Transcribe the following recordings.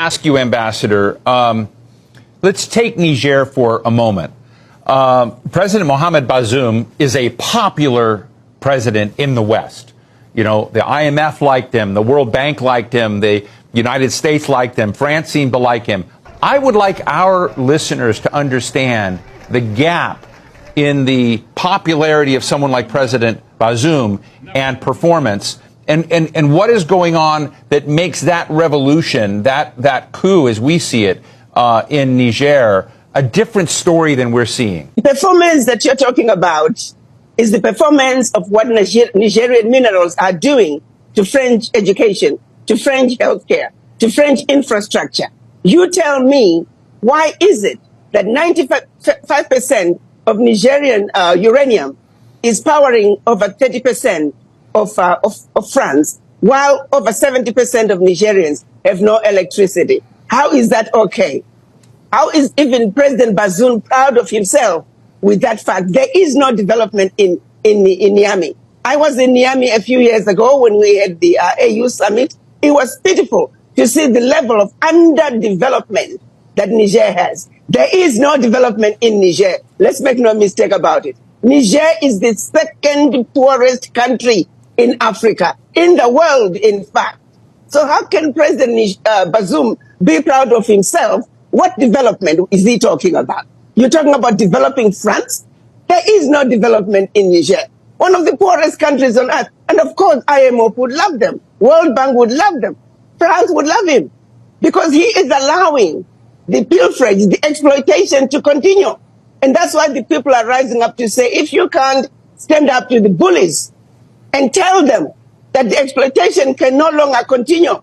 ask you, Ambassador, let's take Niger for a moment. President Mohamed Bazoum is a popular president in the West. You know, the IMF liked him, the World Bank liked him, the United States liked him, France seemed to like him. I would like our listeners to understand the gap in the popularity of someone like President Bazoum and performance, and what is going on that makes that revolution, that coup as we see it in Niger, a different story than we're seeing. The performance that you're talking about is the performance of what Nigerian minerals are doing to French education, to French healthcare, to French infrastructure. You tell me, why is it that 95% of Nigerian uranium is powering over 30% of France, while over 70% of Nigerians have no electricity? How is that okay? How is even President Bazoum proud of himself with that fact? There is no development in Niamey. I was in Niamey a few years ago when we had the AU summit. It was pitiful to see the level of underdevelopment that Niger has. There is no development in Niger. Let's make no mistake about it. Niger is the second poorest country in Africa, in the world, in fact. So how can President Bazoum be proud of himself? What development is he talking about? You're talking about developing France? There is no development in Niger. One of the poorest countries on earth. And of course, IMF would love them. World Bank would love them. France would love him. Because he is allowing the pilferage, the exploitation to continue. And that's why the people are rising up to say, if you can't stand up to the bullies and tell them that the exploitation can no longer continue,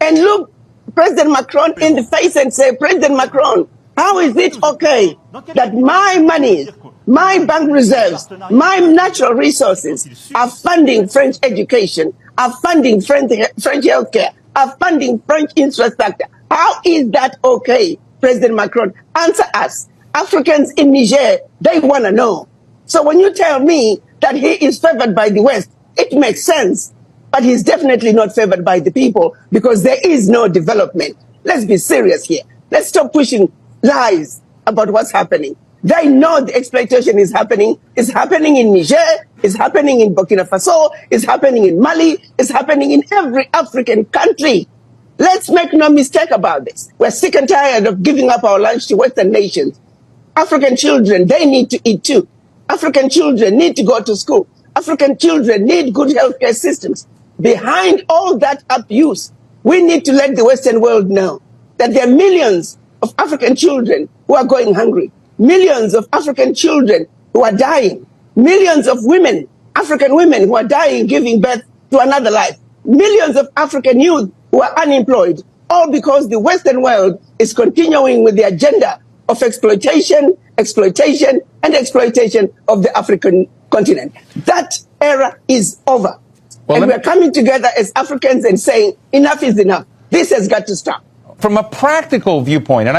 and look President Macron in the face and say, President Macron, how is it okay that my money, my bank reserves, my natural resources are funding French education, are funding French healthcare, are funding French infrastructure? How is that okay, President Macron? Answer us. Africans in Niger, they want to know. So when you tell me that he is favored by the West, it makes sense. But he's definitely not favored by the people because there is no development. Let's be serious here. Let's stop pushing lies about what's happening. They know the exploitation is happening. It's happening in Niger. It's happening in Burkina Faso. It's happening in Mali. It's happening in every African country. Let's make no mistake about this. We're sick and tired of giving up our lunch to Western nations. African children, they need to eat too. African children need to go to school. African children need good healthcare systems. Behind all that abuse, we need to let the Western world know that there are millions of African children who are going hungry, millions of African children who are dying, millions of women, African women who are dying giving birth to another life, millions of African youth who are unemployed, all because the Western world is continuing with the agenda of exploitation, and exploitation of the African continent. That era is over. Well, and we're coming together as Africans and saying, enough is enough. This has got to stop. From a practical viewpoint, and